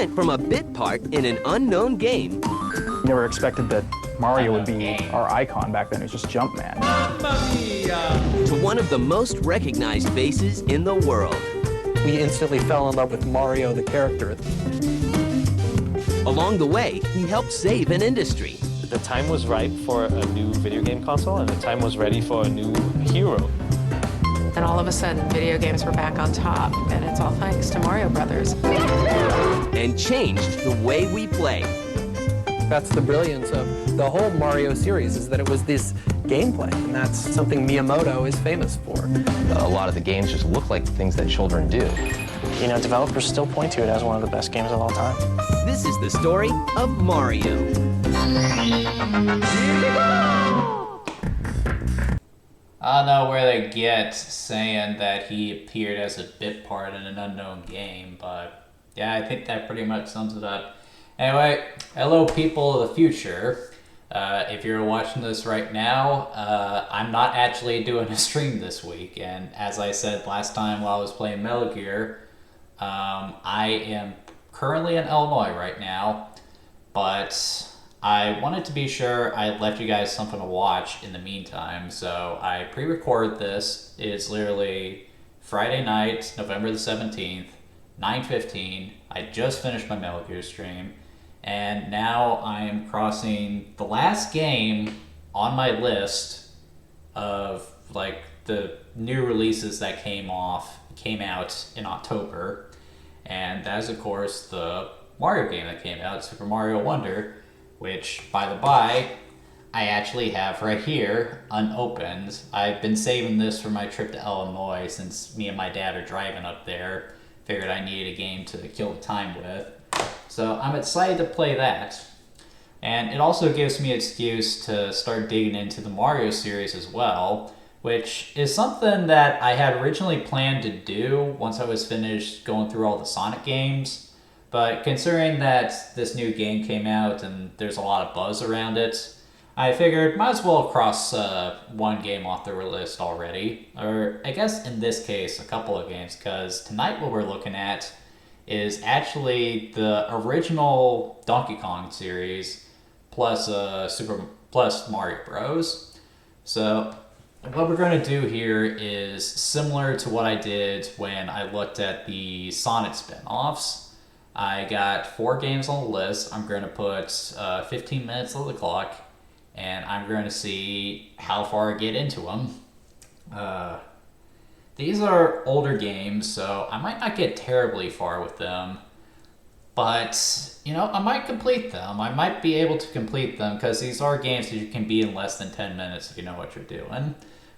went from a bit part in an unknown game Never expected that Mario would be our icon back then. It was just Jumpman. to one of the most recognized faces in the world. We instantly fell in love with Mario, the character. Along the way, he helped save an industry. The time was right for a new video game console, and the time was ready for a new hero. And all of a sudden, video games were back on top, and it's all thanks to Mario Brothers. And changed the way we play. That's the brilliance of the whole Mario series, is that it was this gameplay, and that's something Miyamoto is famous for. A lot of the games just look like things that children do. You know, developers still point to it as one of the best games of all time. This is the story of Mario. I don't know where they get saying that he appeared as a bit part in an unknown game, but yeah, I think that pretty much sums it up. Anyway, hello people of the future. If you're watching this right now, I'm not actually doing a stream this week, and as I said last time while I was playing Metal Gear, I am currently in Illinois right now, but I wanted to be sure I left you guys something to watch in the meantime, so I pre-recorded this. It's literally Friday night, November the 17th, 9:15. I just finished my Metal Gear stream, and now I am crossing the last game on my list of like the new releases that came out in October, and that is of course the Mario game that came out, Super Mario Wonder, which, by the by, I actually have right here, unopened. I've been saving this for my trip to Illinois since me and my dad are driving up there. Figured I needed a game to kill the time with. So I'm excited to play that. And it also gives me an excuse to start digging into the Mario series as well, which is something that I had originally planned to do once I was finished going through all the Sonic games. But considering that this new game came out and there's a lot of buzz around it, I figured might as well cross one game off the list already. Or I guess in this case, a couple of games, because tonight what we're looking at is actually the original Donkey Kong series plus plus Mario Bros. So what we're going to do here is similar to what I did when I looked at the Sonic spin-offs. I got 4 games on the list. I'm going to put 15 minutes on the clock, and I'm going to see how far I get into them. These are older games, so I might not get terribly far with them, but, you know, I might complete them. I might be able to complete them, because these are games that you can beat in less than 10 minutes if you know what you're doing.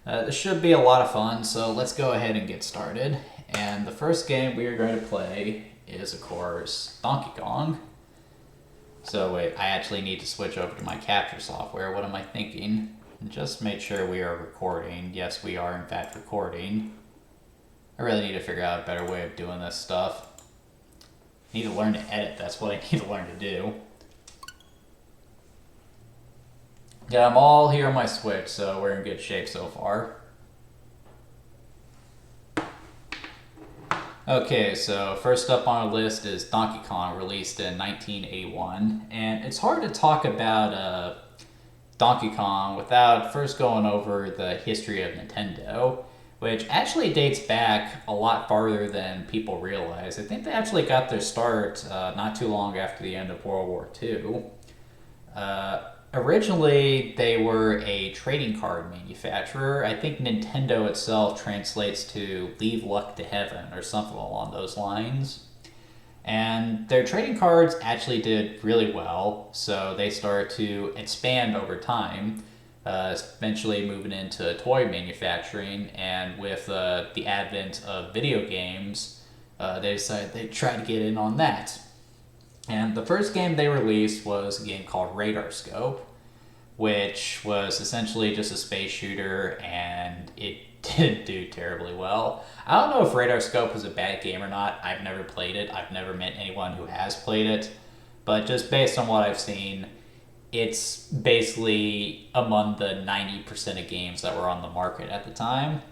This should be a lot of fun, so let's go ahead and get started. And the first game we are going to play is, of course, Donkey Kong. So wait, I actually need to switch over to my capture software. What am I thinking? Just make sure we are recording. Yes, we are in fact recording. I really need to figure out a better way of doing this stuff. I need to learn to edit. That's what I need to learn to do. Yeah, I'm all here on my Switch, so we're in good shape so far. Okay, so first up on our list is Donkey Kong, released in 1981, and it's hard to talk about Donkey Kong without first going over the history of Nintendo, which actually dates back a lot farther than people realize. I think they actually got their start not too long after the end of World War II. Originally, they were a trading card manufacturer. I think Nintendo itself translates to leave luck to heaven or something along those lines. And their trading cards actually did really well, so they started to expand over time, eventually moving into toy manufacturing, and with the advent of video games, they decided they'd try to get in on that. And the first game they released was a game called Radar Scope, which was essentially just a space shooter, and it didn't do terribly well. I don't know if Radar Scope was a bad game or not. I've never played it. I've never met anyone who has played it. But just based on what I've seen, it's basically among the 90% of games that were on the market at the time.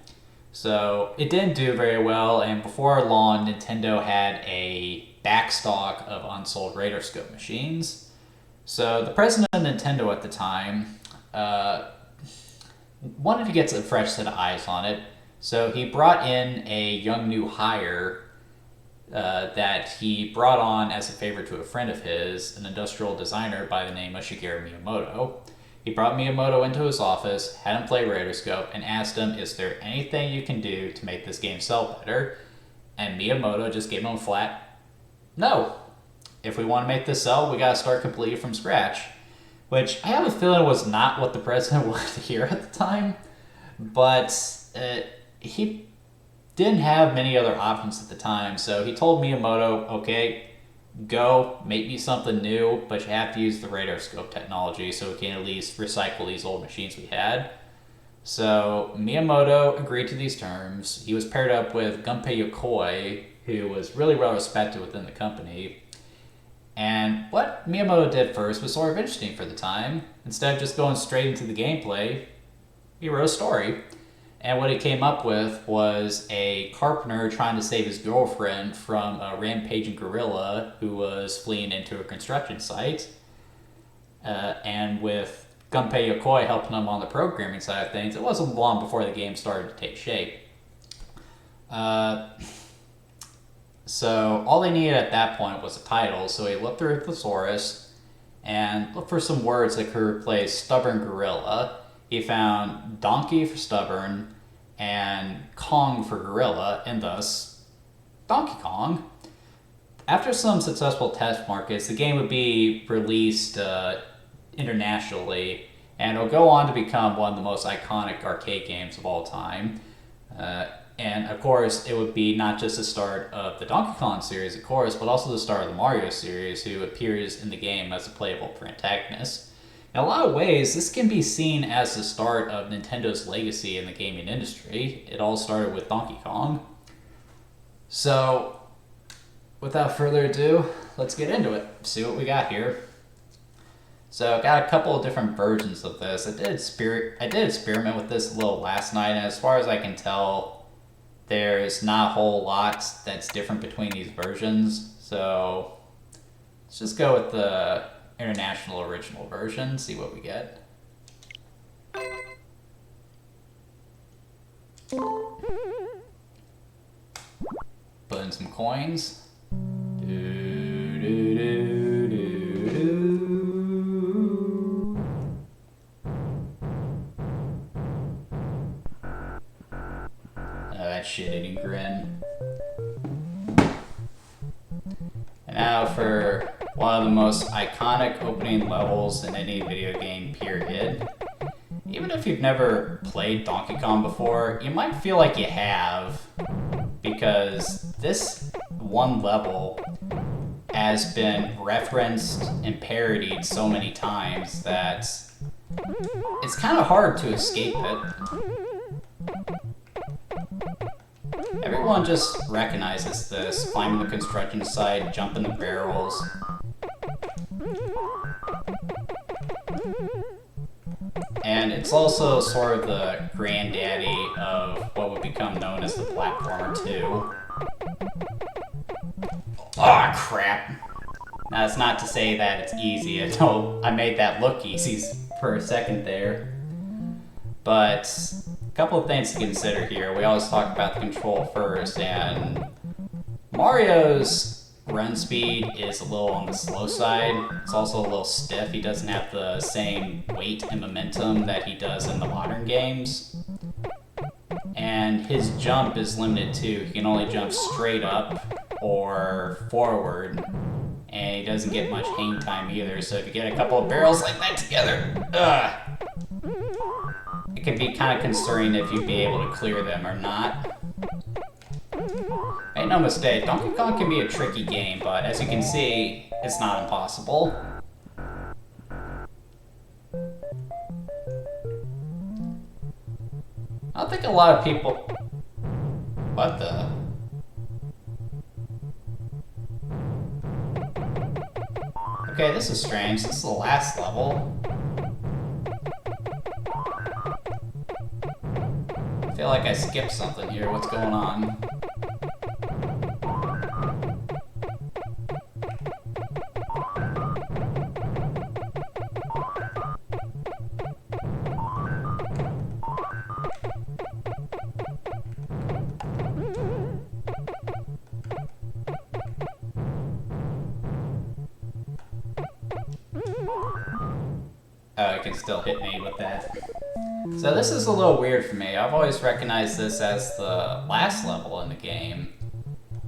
So it didn't do very well, and before long, Nintendo had a backstock of unsold Radarscope machines. So the president of Nintendo at the time wanted to get a fresh set of eyes on it. So he brought in a young new hire that he brought on as a favor to a friend of his, an industrial designer by the name of Shigeru Miyamoto. He brought Miyamoto into his office, had him play Radarscope, and asked him, is there anything you can do to make this game sell better? And Miyamoto just gave him a flat, no. If we want to make this sell, we gotta start completely from scratch. Which I have a feeling was not what the president wanted to hear at the time, but he didn't have many other options at the time, so he told Miyamoto, okay, go, make me something new, but you have to use the Radarscope technology so we can at least recycle these old machines we had. So Miyamoto agreed to these terms. He was paired up with Gunpei Yokoi, who was really well respected within the company. And what Miyamoto did first was sort of interesting for the time. Instead of just going straight into the gameplay, he wrote a story. And what he came up with was a carpenter trying to save his girlfriend from a rampaging gorilla who was fleeing into a construction site. And with Gunpei Yokoi helping him on the programming side of things, it wasn't long before the game started to take shape. So all they needed at that point was a title, so he looked through Thesaurus and looked for some words that could replace stubborn gorilla. He found donkey for stubborn and Kong for gorilla, and thus Donkey Kong. After some successful test markets, the game would be released internationally, and it'll go on to become one of the most iconic arcade games of all time. And of course, it would be not just the start of the Donkey Kong series, of course, but also the start of the Mario series, who appears in the game as a playable protagonist. In a lot of ways, this can be seen as the start of Nintendo's legacy in the gaming industry. It all started with Donkey Kong. So, without further ado, let's get into it, see what we got here. So, I got a couple of different versions of this. I did experiment with this a little last night, and as far as I can tell, there's not a whole lot that's different between these versions. So, let's just go with the international original version, see what we get. Put in some coins. That shit-eating grin. And now for one of the most iconic opening levels in any video game, period. Even if you've never played Donkey Kong before, you might feel like you have, because this one level has been referenced and parodied so many times that it's kind of hard to escape it. Everyone just recognizes this, climbing the construction site, jumping the barrels. And it's also sort of the granddaddy of what would become known as the platformer 2. Aw, crap. Now, it's not to say that it's easy. I made that look easy for a second there. But a couple of things to consider here. We always talk about the control first, and Mario's run speed is a little on the slow side. It's also a little stiff. He doesn't have the same weight and momentum that he does in the modern games. And his jump is limited too. He can only jump straight up or forward, and he doesn't get much hang time either. So if you get a couple of barrels like that together, it can be kind of concerning if you'd be able to clear them or not. Make no mistake, Donkey Kong can be a tricky game, but as you can see, it's not impossible. I don't think a lot of people... What the... Okay, this is strange. This is the last level. I feel like I skipped something here. What's going on? Oh, it can still hit me with that. So this is a little weird for me. I've always recognized this as the last level in the game.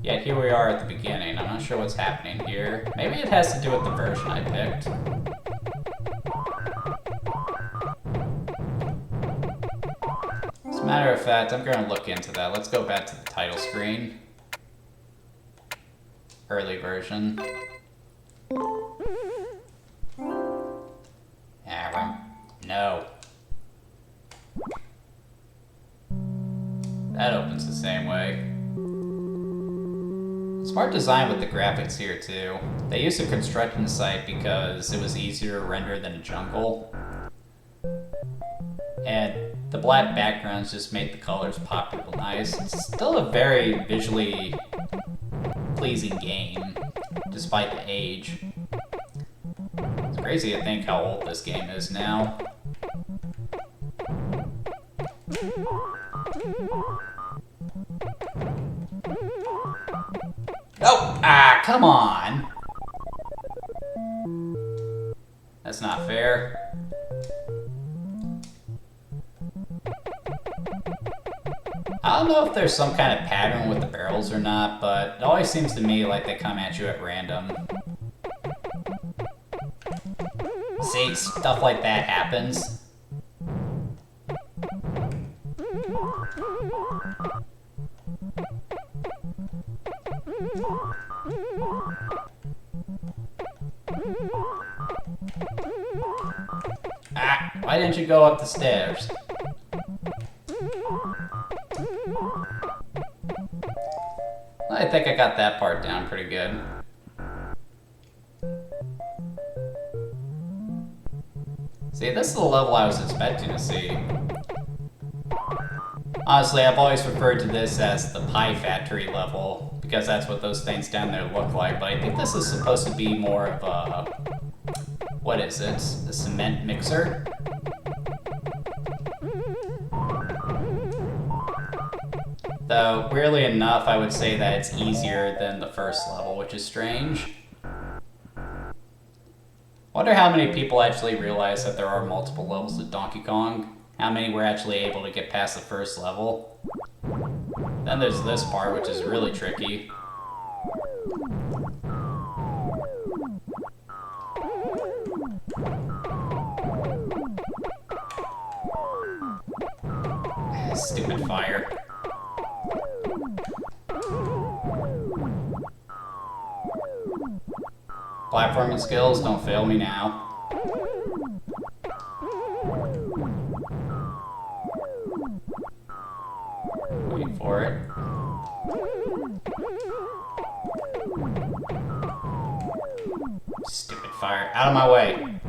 Yet here we are at the beginning. I'm not sure what's happening here. Maybe it has to do with the version I picked. As a matter of fact, I'm going to look into that. Let's go back to the title screen. Early version. No. That opens the same way. Smart design with the graphics here too. They used a construction site because it was easier to render than a jungle. And the black backgrounds just made the colors pop real nice. It's still a very visually pleasing game, despite the age. It's crazy to think how old this game is now. Oh! Ah, come on! That's not fair. I don't know if there's some kind of pattern with the barrels or not, but it always seems to me like they come at you at random. See, stuff like that happens. Ah, why didn't you go up the stairs? I think I got that part down pretty good. See, this is the level I was expecting to see. Honestly, I've always referred to this as the Pie Factory level, because that's what those things down there look like, but I think this is supposed to be more of a... what is it? A cement mixer? Though, weirdly enough, I would say that it's easier than the first level, which is strange. Wonder how many people actually realize that there are multiple levels of Donkey Kong. How many were actually able to get past the first level. Then there's this part, which is really tricky. Stupid fire. Platforming skills, don't fail me now. Wait for it. Stupid fire. Out of my way.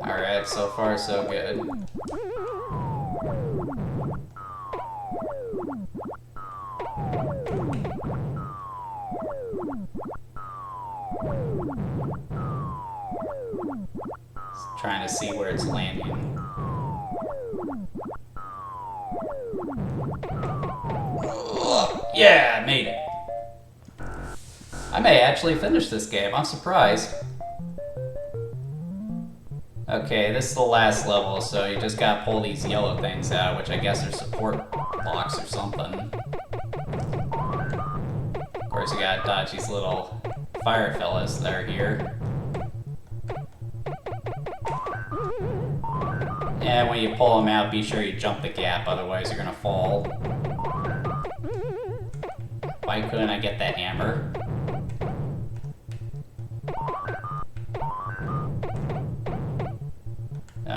Alright, so far so good. Trying to see where it's landing. Yeah, I made it. I may actually finish this game. I'm surprised. Okay, this is the last level, so you just gotta pull these yellow things out, which I guess are support blocks or something. Of course, you gotta dodge these little fire fellas that are here. And when you pull them out, be sure you jump the gap, otherwise you're gonna fall. Why couldn't I get that hammer?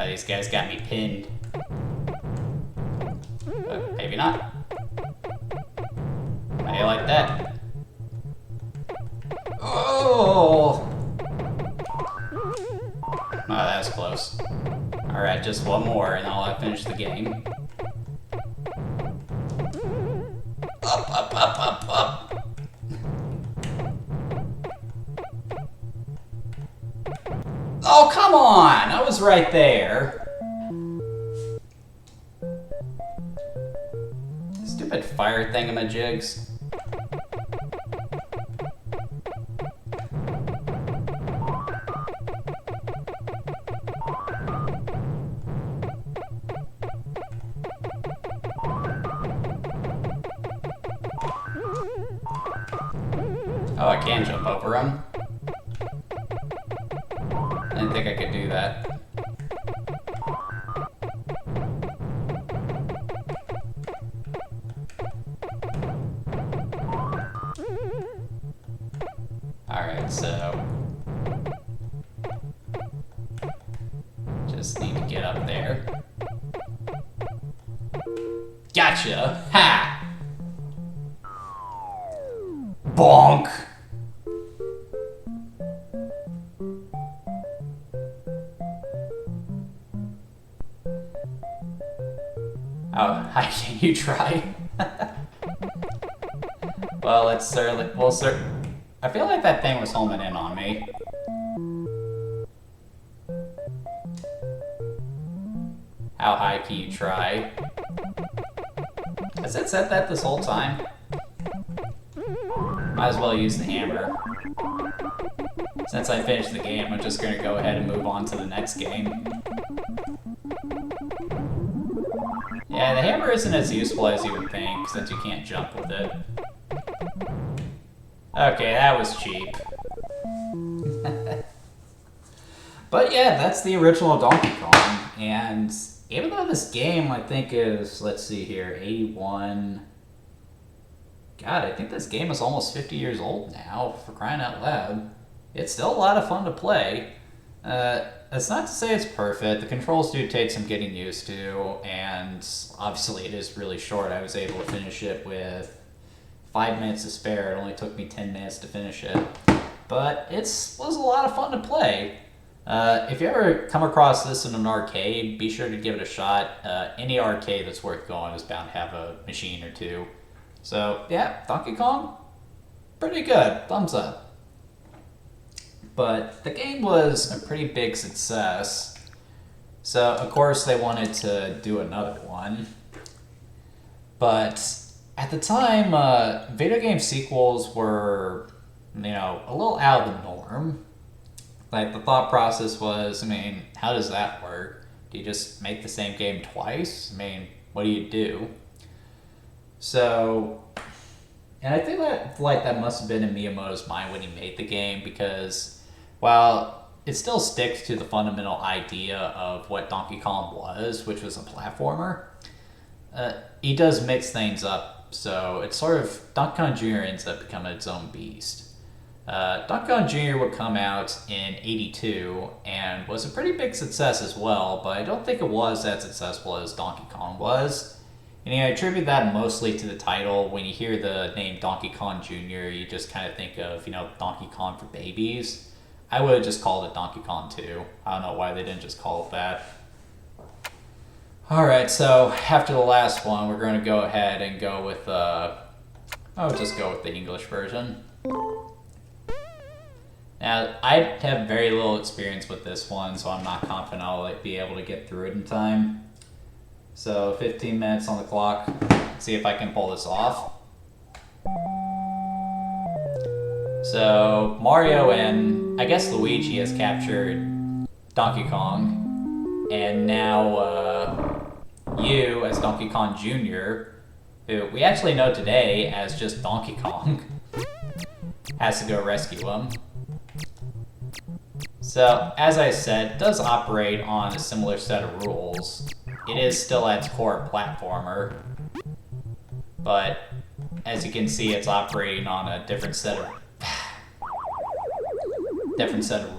These guys got me pinned. But maybe not. How do you like that? Oh! that was close. Alright, just one more and I'll have finished the game. Up, up, up, up, up. Oh, come on! I was right there. Stupid fire thingamajigs. Oh, I can jump over him. I didn't think I could do that. Alright, so... just need to get up there. Gotcha! Ha! Bonk! Oh, hi, can you try? Well, it's certainly... well, I feel like that thing was homing in on me. How high can you try? Has it said that this whole time? Might as well use the hammer. Since I finished the game, I'm just gonna go ahead and move on to the next game. Yeah, the hammer isn't as useful as you would think, since you can't jump with it. Okay, that was cheap. But yeah, that's the original Donkey Kong, and even though this game, I think, is, let's see here, 81... God, I think this game is almost 50 years old now, for crying out loud. It's still a lot of fun to play. That's not to say it's perfect. The controls do take some getting used to, and obviously it is really short. I was able to finish it with 5 minutes to spare. It only took me 10 minutes to finish it. But it was a lot of fun to play. If you ever come across this in an arcade, be sure to give it a shot. Any arcade that's worth going is bound to have a machine or two. So, yeah, Donkey Kong, pretty good. Thumbs up. But the game was a pretty big success. So, of course, they wanted to do another one. But at the time, video game sequels were, you know, a little out of the norm. Like, the thought process was, I mean, how does that work? Do you just make the same game twice? I mean, what do you do? So, and I think that, like, that must have been in Miyamoto's mind when he made the game, because while it still sticks to the fundamental idea of what Donkey Kong was, which was a platformer, he does mix things up. So it's sort of, Donkey Kong Jr. ends up becoming its own beast. Donkey Kong Jr. would come out in 82 and was a pretty big success as well, but I don't think it was as successful as Donkey Kong was. And I attribute that mostly to the title. When you hear the name Donkey Kong Jr., you just kind of think of, you know, Donkey Kong for babies. I would have just called it Donkey Kong 2. I don't know why they didn't just call it that. Alright, so after the last one, we're going to go ahead and go with, I'll just go with the English version. Now, I have very little experience with this one, so I'm not confident I'll be able to get through it in time. So 15 minutes on the clock. See if I can pull this off. So Mario and I guess Luigi has captured Donkey Kong, and now you as Donkey Kong Jr., who we actually know today as just Donkey Kong, has to go rescue him. So as I said, it does operate on a similar set of rules. It is still at its core a platformer, but as you can see, it's operating on a different set of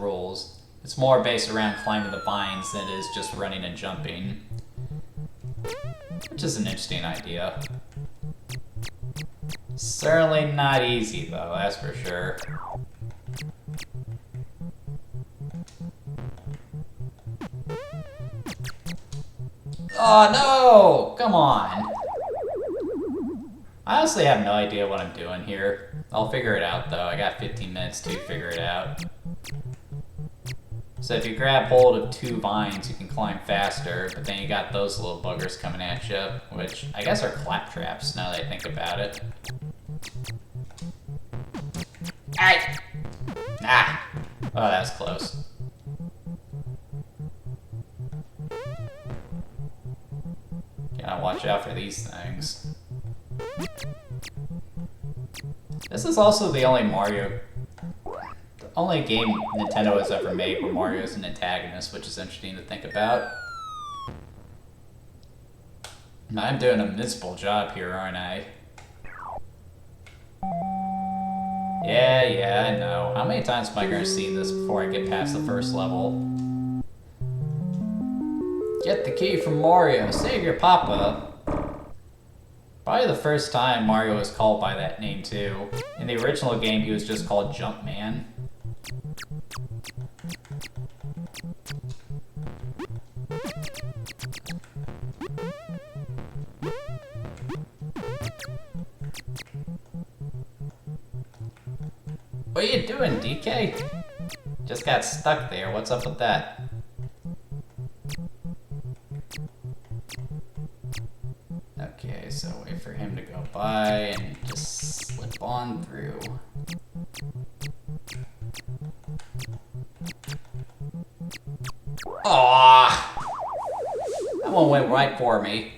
rules. It's more based around climbing the vines than it is just running and jumping, which is an interesting idea. Certainly not easy though, that's for sure. Oh no! Come on. I honestly have no idea what I'm doing here. I'll figure it out though. I got 15 minutes to figure it out. So if you grab hold of 2 vines, you can climb faster, but then you got those little buggers coming at you, which I guess are claptraps now that I think about it. Ay! Ah! Oh, that was close. Gotta watch out for these things. This is also the only only game Nintendo has ever made where Mario is an antagonist, which is interesting to think about. I'm doing a miserable job here, aren't I? Yeah, I know. How many times am I gonna see this before I get past the first level? Get the key from Mario, save your papa. Probably the first time Mario was called by that name too. In the original game, he was just called Jumpman. What are you doing, DK? Just got stuck there. What's up with that? Okay, so wait for him to go by and just slip on through. Aww! That one went right for me.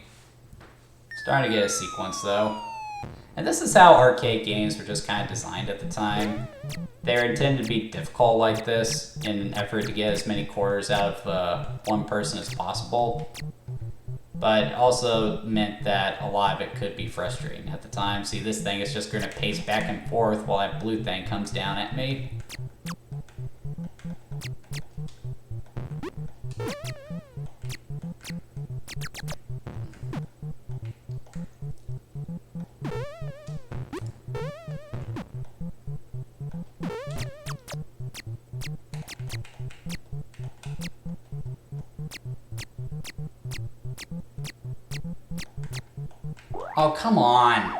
Starting to get a sequence though. And this is how arcade games were just kind of designed at the time. They were intended to be difficult like this in an effort to get as many quarters out of one person as possible. But also meant that a lot of it could be frustrating at the time. See, this thing is just going to pace back and forth while that blue thing comes down at me. Oh, come on.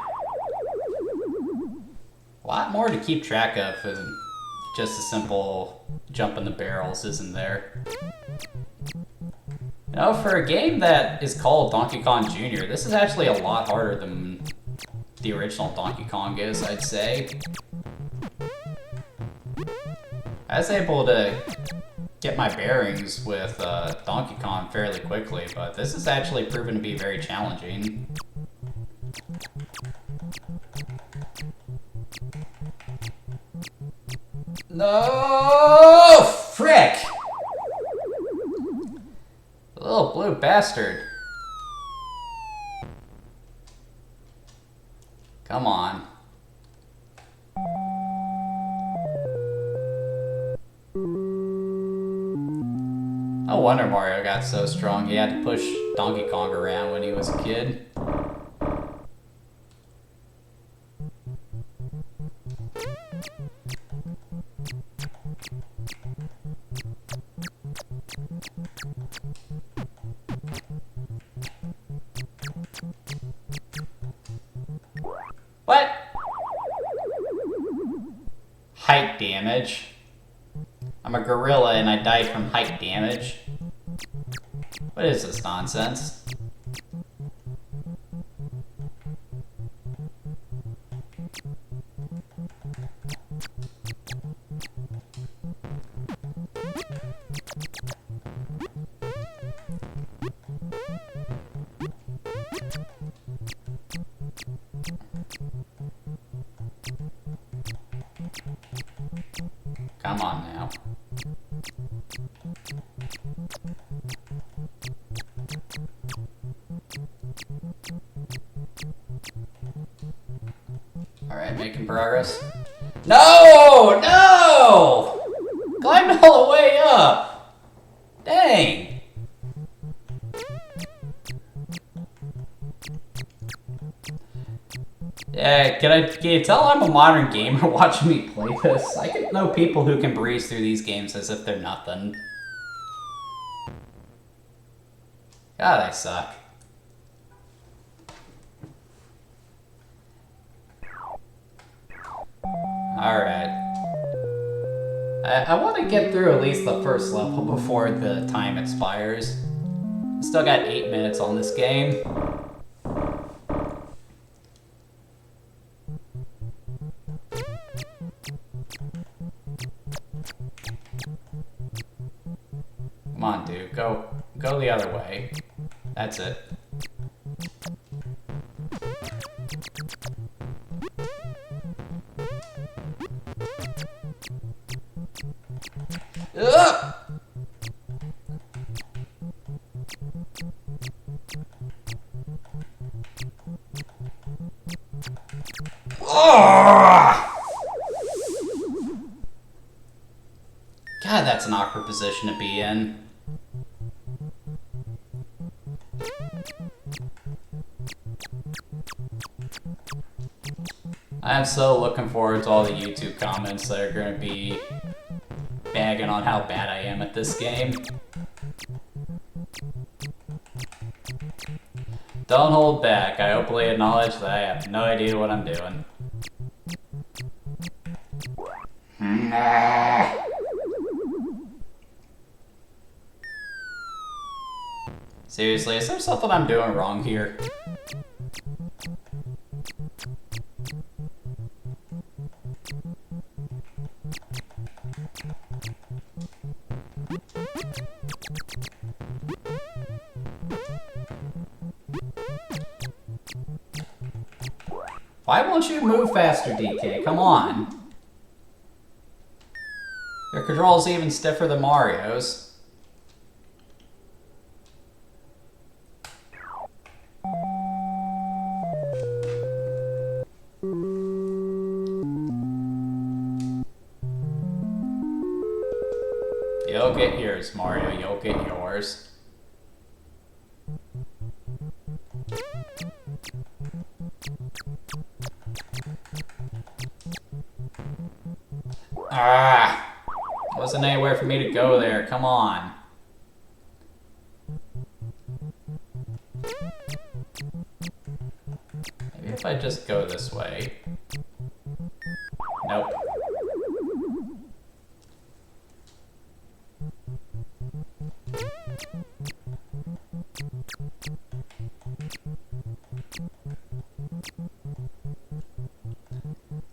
A lot more to keep track of than just a simple jump in the barrels, isn't there? You know, for a game that is called Donkey Kong Jr., this is actually a lot harder than the original Donkey Kong is, I'd say. I was able to get my bearings with Donkey Kong fairly quickly, but this has actually proven to be very challenging. No! Frick! Little blue bastard. Come on. No wonder Mario got so strong. He had to push Donkey Kong around when he was a kid. What? Height damage. I'm a gorilla and I died from height damage. What is this nonsense? Come on now. Alright, making progress. No! No! Climbed all the way up! Dang! Yeah, can you tell I'm a modern gamer watching me play this? I can know people who can breeze through these games as if they're nothing. God, I suck. Alright. I want to get through at least the first level before the time expires. Still got 8 minutes on this game. Come on, dude. Go the other way. That's it. Ugh! God, that's an awkward position to be in. I'm so looking forward to all the YouTube comments that are going to be bagging on how bad I am at this game. Don't hold back. I openly acknowledge that I have no idea what I'm doing. Seriously, is there something I'm doing wrong here? Why won't you move faster, DK? Come on. Your control's even stiffer than Mario's. You'll get yours, Mario. You'll get yours. Ah! Wasn't anywhere for me to go there. Come on. Maybe if I just go this way. Nope.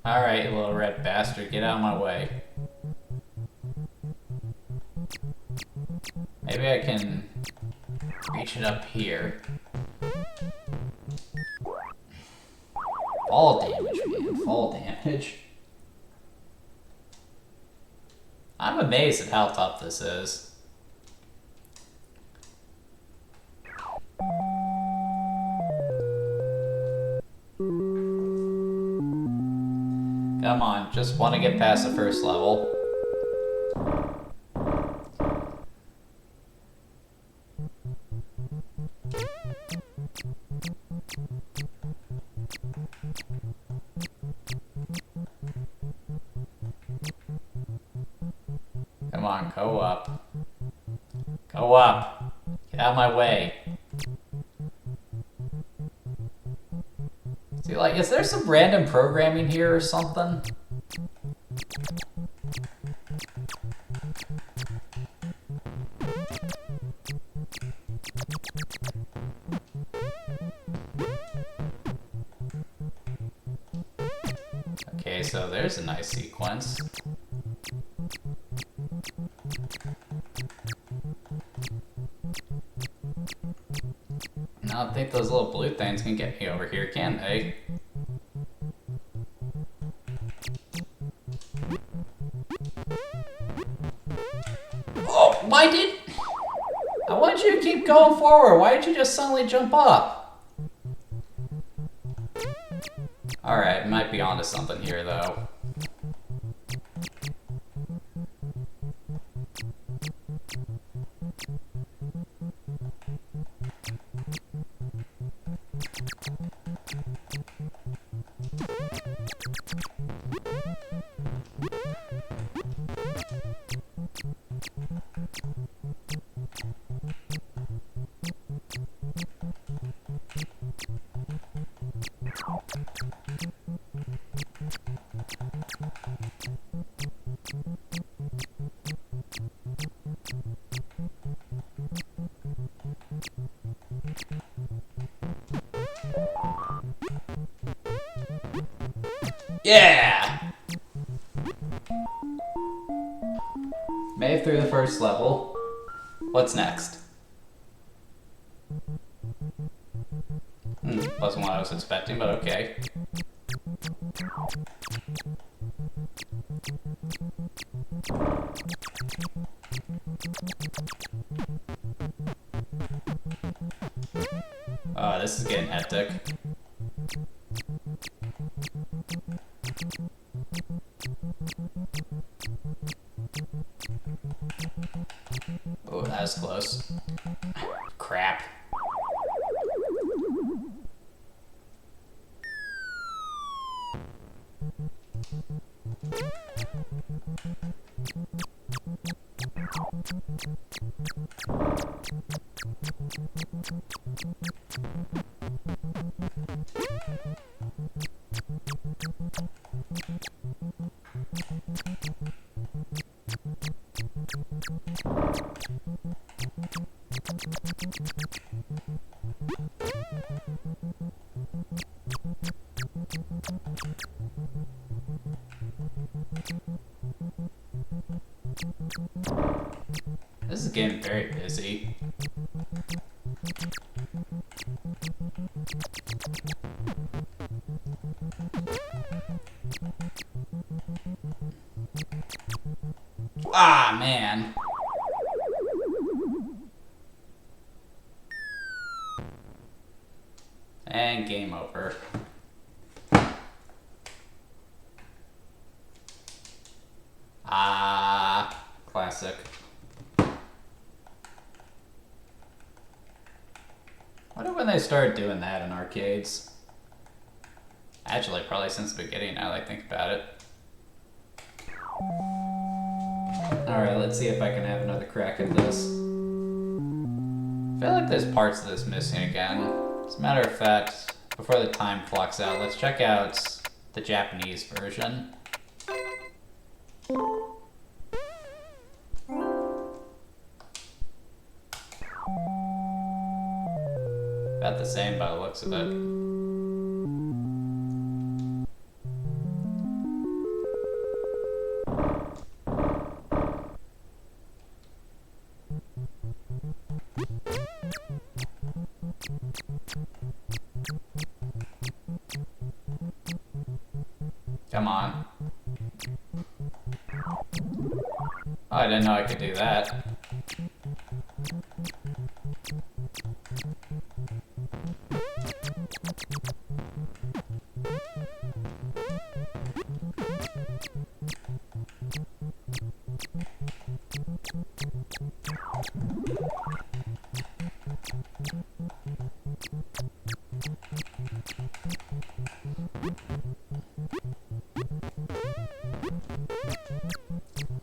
Alright, you little red bastard, get out of my way. Maybe I can reach it up here. Fall damage, man. Fall damage. I'm amazed at how tough this is. Come on, just want to get past the first level. Come on, go up. Go up. Get out of my way. See, like, is there some random programming here or something? Okay, so there's a nice sequence. I don't think those little blue things can get me over here, can they? Oh, why did... I wanted you to keep going forward. Why did you just suddenly jump up? Alright, might be onto something here, though. Yeah! Made it through the first level. What's next? Wasn't what I was expecting, but okay. Oh, this is getting hectic. Oh, that was close. Crap. This is getting very busy. Ah, man. And game over. Ah, classic. Wonder when they started doing that in arcades. Actually, probably since the beginning now that I think about it. Alright, let's see if I can have another crack at this. I feel like there's parts of this missing again. As a matter of fact, before the time clocks out, let's check out the Japanese version. About the same by the looks of it. Come on. Oh, I didn't know I could do that.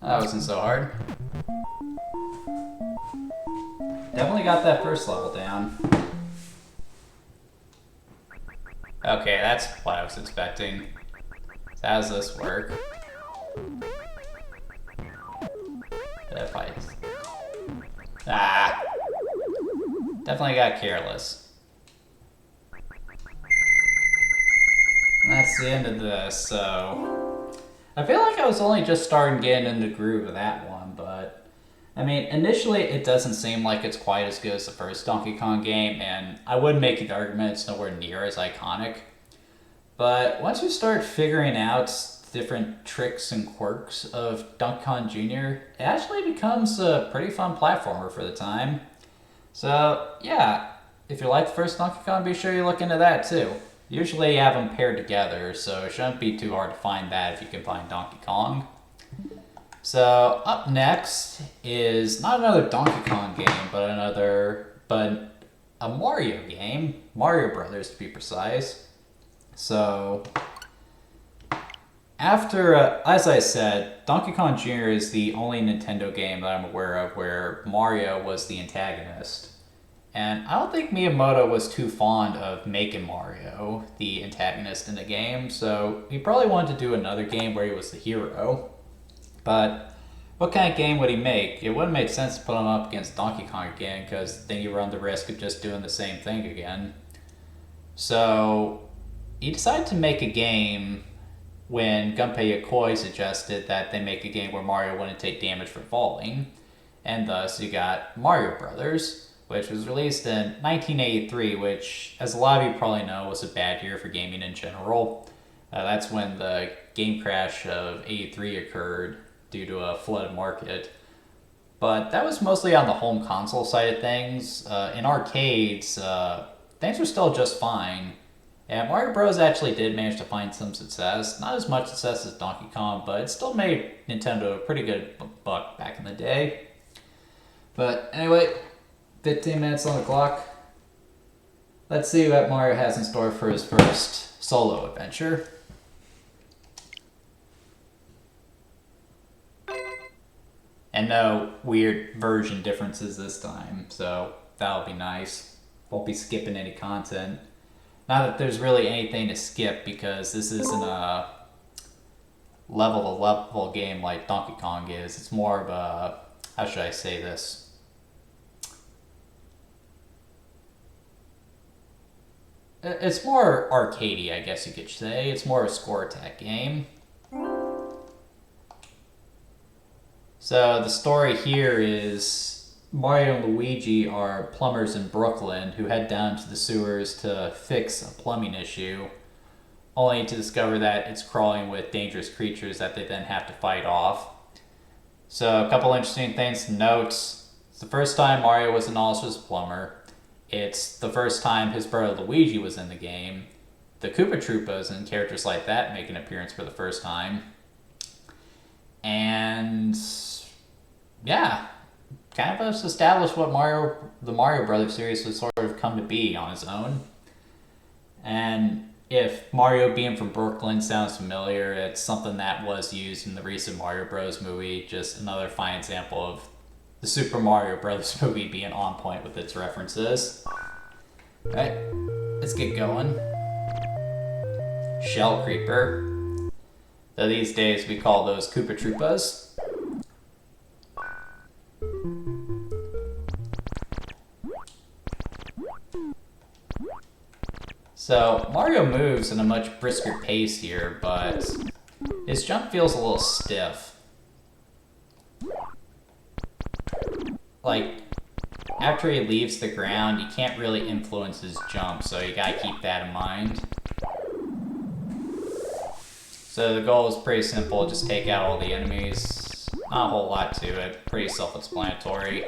That wasn't so hard. Definitely got that first level down. Okay, that's what I was expecting. So how does this work? If I... Ah! Definitely got careless. And that's the end of this, so... I feel like I was only just starting getting into the groove of that one, but... I mean, initially it doesn't seem like it's quite as good as the first Donkey Kong game, and I would make the argument it's nowhere near as iconic. But once you start figuring out different tricks and quirks of Donkey Kong Jr., it actually becomes a pretty fun platformer for the time. So, yeah, if you like the first Donkey Kong, be sure you look into that too. Usually you have them paired together, so it shouldn't be too hard to find that if you can find Donkey Kong. So, up next is not another Donkey Kong game, but a Mario game. Mario Brothers, to be precise. So, after, as I said, Donkey Kong Jr. is the only Nintendo game that I'm aware of where Mario was the antagonist. And I don't think Miyamoto was too fond of making Mario the antagonist in the game, so he probably wanted to do another game where he was the hero. But what kind of game would he make? It wouldn't make sense to put him up against Donkey Kong again, because then you run the risk of just doing the same thing again. So he decided to make a game when Gunpei Yokoi suggested that they make a game where Mario wouldn't take damage from falling. And thus you got Mario Brothers, which was released in 1983, which, as a lot of you probably know, was a bad year for gaming in general. That's when the game crash of 83 occurred due to a flooded market. But that was mostly on the home console side of things. In arcades, things were still just fine. And Mario Bros. Actually did manage to find some success. Not as much success as Donkey Kong, but it still made Nintendo a pretty good buck back in the day. But anyway, 15 minutes on the clock. Let's see what Mario has in store for his first solo adventure. And no weird version differences this time, so that'll be nice. Won't be skipping any content. Not that there's really anything to skip, because this isn't a level-to-level game like Donkey Kong is. It's more of a, how should I say this? It's more arcadey, I guess you could say. It's more a score attack game. So the story here is Mario and Luigi are plumbers in Brooklyn who head down to the sewers to fix a plumbing issue, only to discover that it's crawling with dangerous creatures that they then have to fight off. So a couple interesting things to note. It's the first time Mario was announced as a plumber. It's the first time his brother Luigi was in the game. The Koopa Troopas and characters like that make an appearance for the first time. And yeah, kind of has established what the Mario Brothers series would sort of come to be on its own. And if Mario being from Brooklyn sounds familiar, it's something that was used in the recent Mario Bros. Movie, just another fine example of the Super Mario Bros. Movie being on point with its references. Alright, let's get going. Shell Creeper. Though these days we call those Koopa Troopas. So, Mario moves at a much brisker pace here, but his jump feels a little stiff. Like, after he leaves the ground, you can't really influence his jump, so you gotta keep that in mind. So the goal is pretty simple, just take out all the enemies. Not a whole lot to it, pretty self-explanatory.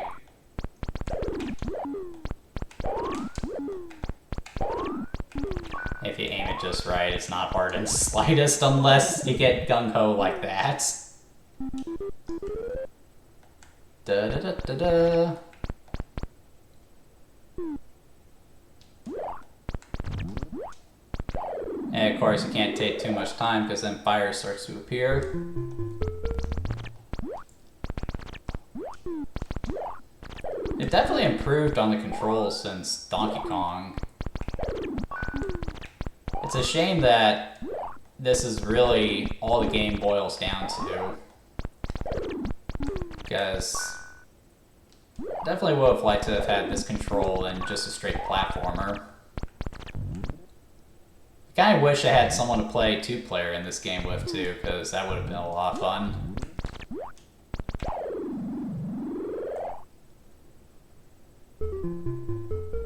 If you aim it just right, it's not hard in the slightest unless you get gung-ho like that. Da-da-da-da-da. And of course you can't take too much time because then fire starts to appear. It definitely improved on the controls since Donkey Kong. It's a shame that this is really all the game boils down to. Because definitely would have liked to have had this control in just a straight platformer. I kind of wish I had someone to play two-player in this game with too, because that would have been a lot of fun.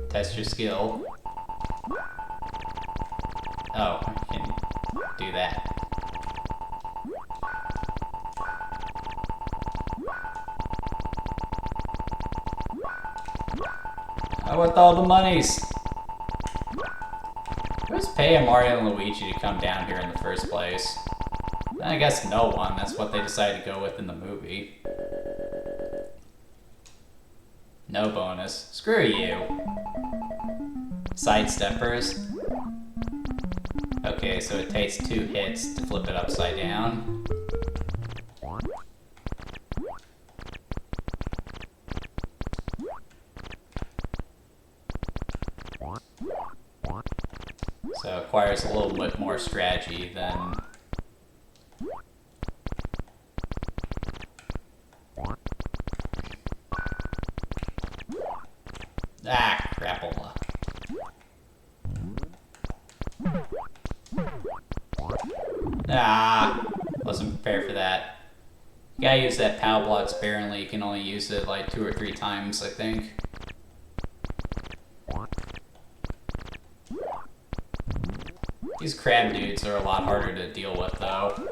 Test your skill. Oh, I can do that. I want all the monies. Who's paying Mario and Luigi to come down here in the first place? I guess no one. That's what they decided to go with in the movie. No bonus. Screw you. Sidesteppers. Okay, so it takes 2 hits to flip it upside down. So it requires a little bit more strategy than... Ah, crapola. Ah, wasn't prepared for that. You gotta use that power block sparingly. You can only use it like 2 or 3 times, I think. These crab dudes are a lot harder to deal with, though.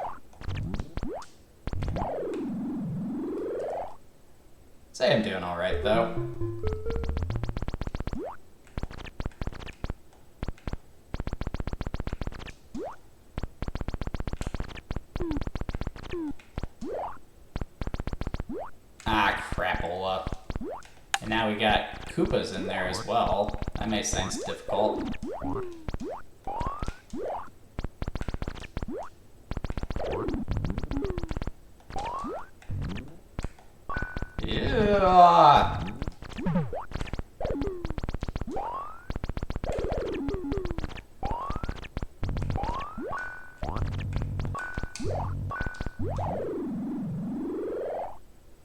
Say I'm doing alright, though. Ah, crapola. And now we got Koopas in there as well. That makes things difficult. Yeah.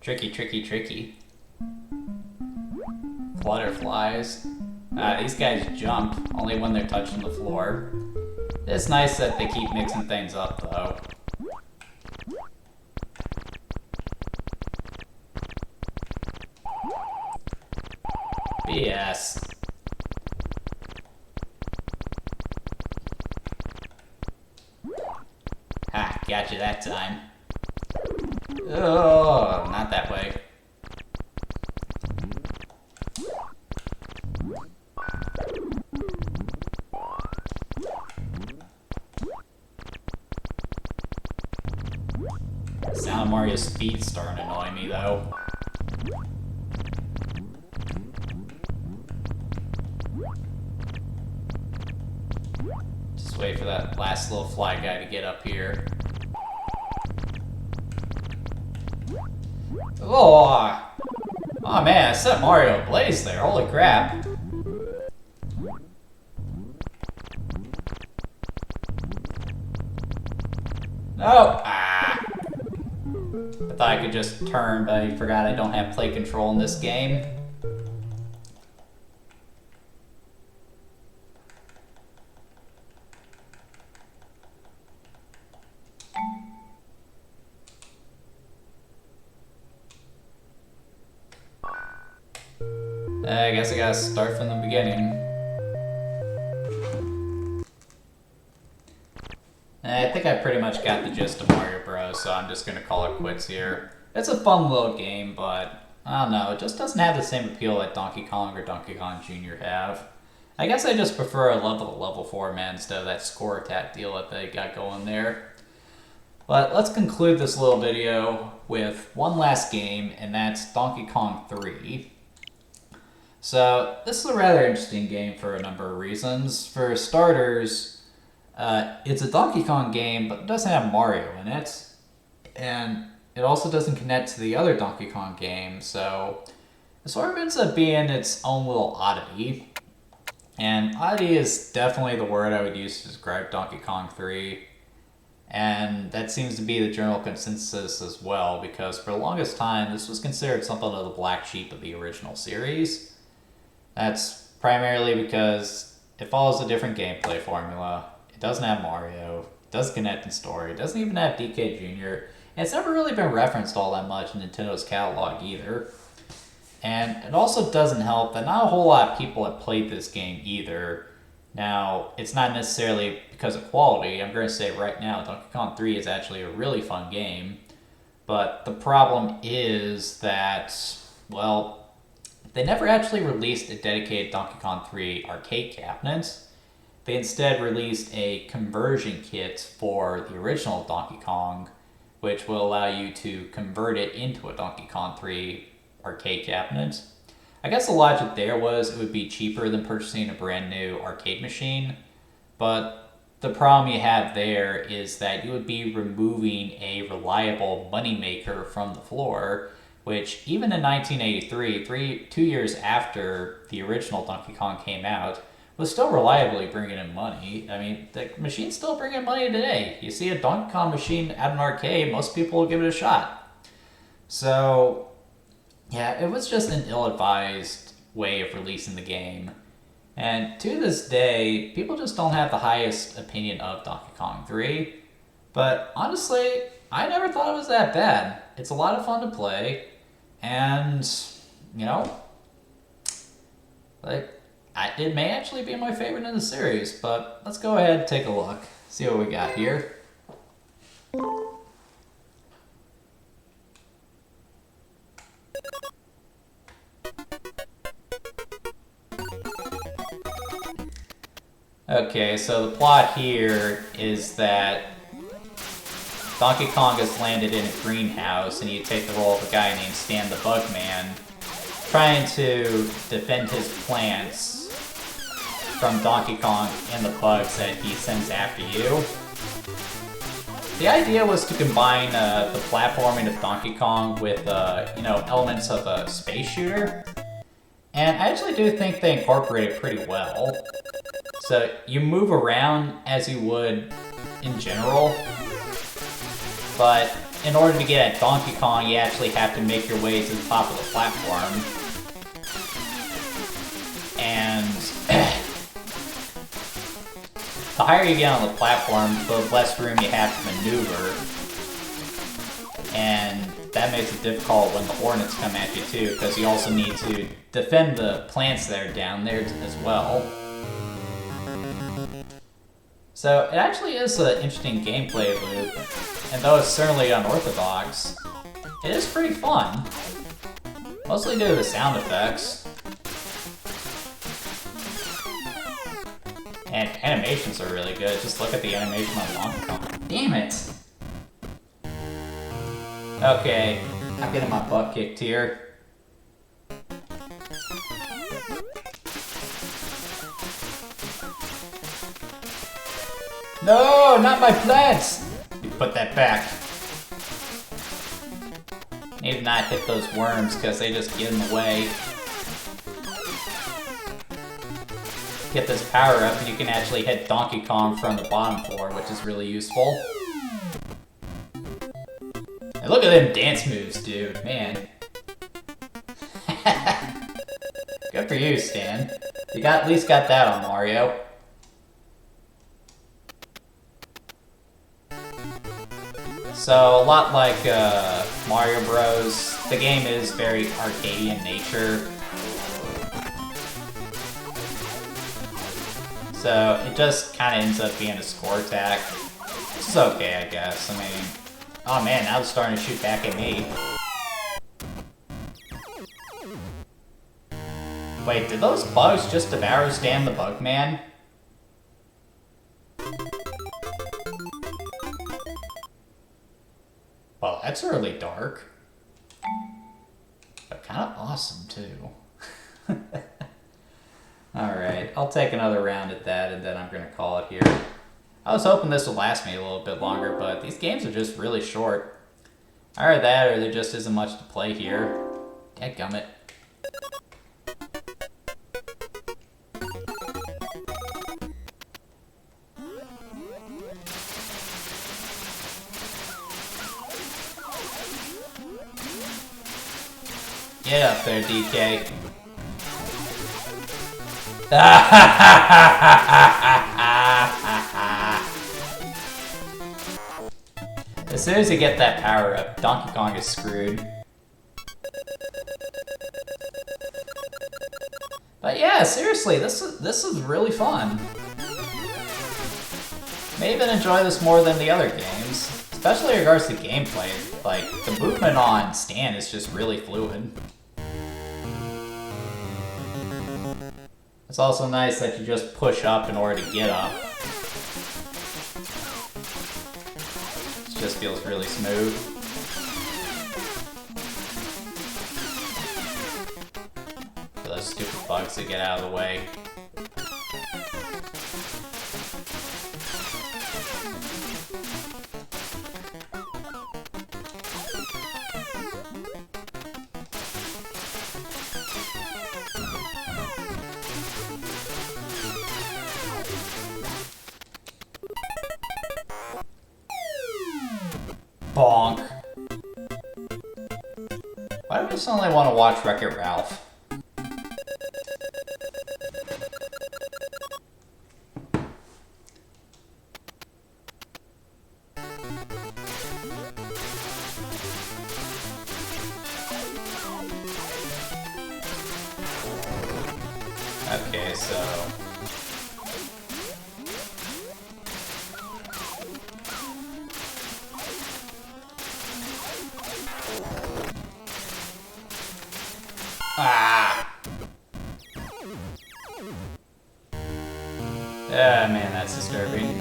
Tricky, tricky, tricky. Flutterflies. These guys jump only when they're touching the floor. It's nice that they keep mixing things up, though. BS. Ha, got you that time. Oh, not that way. Sound of Mario's feet starting to annoy me, though. Just wait for that last little fly guy to get up here. Oh! Oh man, I set Mario ablaze there, holy crap. No! Ah! I thought I could just turn, but I forgot I don't have play control in this game. I guess I gotta start from the beginning. I think I pretty much got the gist of Mario Bros, so I'm just gonna call it quits here. It's a fun little game, but I don't know, it just doesn't have the same appeal that Donkey Kong or Donkey Kong Jr. have. I guess I just prefer a level format instead of that score attack deal that they got going there. But let's conclude this little video with one last game, and that's Donkey Kong 3. So, this is a rather interesting game for a number of reasons. For starters, it's a Donkey Kong game, but it doesn't have Mario in it. And it also doesn't connect to the other Donkey Kong games, so it sort of ends up being its own little oddity. And oddity is definitely the word I would use to describe Donkey Kong 3. And that seems to be the general consensus as well, because for the longest time, this was considered something of the black sheep of the original series. That's primarily because it follows a different gameplay formula. It doesn't have Mario, it doesn't connect in story, it doesn't even have DK Jr., and it's never really been referenced all that much in Nintendo's catalog either. And it also doesn't help that not a whole lot of people have played this game either. Now, it's not necessarily because of quality. I'm going to say right now, Donkey Kong 3 is actually a really fun game. But the problem is that, well, they never actually released a dedicated Donkey Kong 3 arcade cabinet. They instead released a conversion kit for the original Donkey Kong, which will allow you to convert it into a Donkey Kong 3 arcade cabinet. I guess the logic there was it would be cheaper than purchasing a brand new arcade machine, but the problem you have there is that you would be removing a reliable moneymaker from the floor, which even in 1983, 2 years after the original Donkey Kong came out, was still reliably bringing in money. I mean, the machine's still bringing money today. You see a Donkey Kong machine at an arcade, most people will give it a shot. So, yeah, it was just an ill-advised way of releasing the game. And to this day, people just don't have the highest opinion of Donkey Kong 3. But honestly, I never thought it was that bad. It's a lot of fun to play, and you know, like it may actually be my favorite in the series. But let's go ahead and take a look, see what we got here. Okay, so the plot here is that Donkey Kong has landed in a greenhouse, and you take the role of a guy named Stan the Bugman, trying to defend his plants from Donkey Kong and the bugs that he sends after you. The idea was to combine the platforming of Donkey Kong with, you know, elements of a space shooter, and I actually do think they incorporate it pretty well. So you move around as you would in general, but in order to get at Donkey Kong, you actually have to make your way to the top of the platform. And the higher you get on the platform, the less room you have to maneuver. And that makes it difficult when the Hornets come at you too, because you also need to defend the plants that are down there as well. So it actually is an interesting gameplay loop, and though it's certainly unorthodox, it is pretty fun. Mostly due to the sound effects. And animations are really good. Just look at the animation on Donkey Kong. Damn it! Okay, I'm getting my butt kicked here. No, not my plants! You put that back. Need to not hit those worms, because they just get in the way. Get this power up, and you can actually hit Donkey Kong from the bottom floor, which is really useful. And look at them dance moves, dude. Man. Good for you, Stan. You at least got that on Mario. So, a lot like Mario Bros, the game is very arcadey in nature. So, it just kind of ends up being a score attack. Which is okay, I guess. I mean, oh man, now it's starting to shoot back at me. Wait, did those bugs just devour Stan the Bugman? Well, that's really dark. But kind of awesome, too. Alright, I'll take another round at that, and then I'm going to call it here. I was hoping this would last me a little bit longer, but these games are just really short. Either that, or there just isn't much to play here. Dadgummit. Get up there, DK. As soon as you get that power up, Donkey Kong is screwed. But yeah, seriously, this is really fun. May even enjoy this more than the other games, especially in regards to gameplay. Like, the movement on Stan is just really fluid. It's also nice that you just push up in order to get up. It just feels really smooth. For those stupid bugs to get out of the way. Bonk. Why do I suddenly want to watch Wreck-It Ralph? Okay, so... Ah! Ah, man, that's disturbing.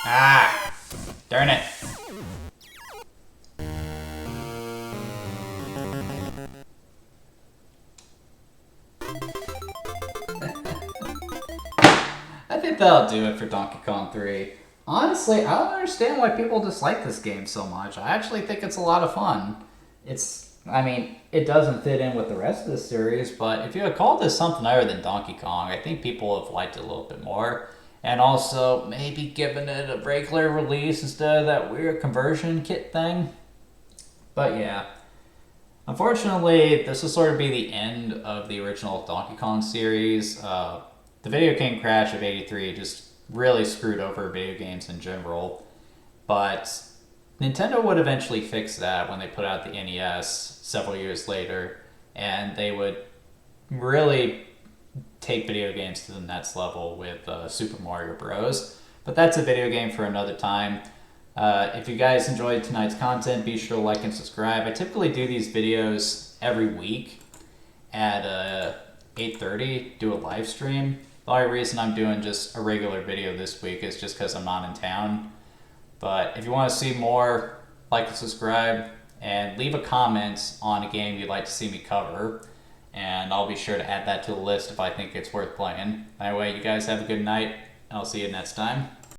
Ah! Darn it. I think that'll do it for Donkey Kong 3. Honestly, I don't understand why people dislike this game so much. I actually think it's a lot of fun. I mean, it doesn't fit in with the rest of the series, but if you had called this something other than Donkey Kong, I think people have liked it a little bit more. And also, maybe giving it a regular release instead of that weird conversion kit thing. But yeah. Unfortunately, this will sort of be the end of the original Donkey Kong series. The video game crash of '83 just really screwed over video games in general. But Nintendo would eventually fix that when they put out the NES several years later. And they would really take video games to the next level with Super Mario Bros. But that's a video game for another time. If you guys enjoyed tonight's content, be sure to like and subscribe. I typically do these videos every week at 8:30, do a live stream. The only reason I'm doing just a regular video this week is just because I'm not in town. But if you want to see more, like and subscribe, and leave a comment on a game you'd like to see me cover. And I'll be sure to add that to the list if I think it's worth playing. Anyway, you guys have a good night, and I'll see you next time.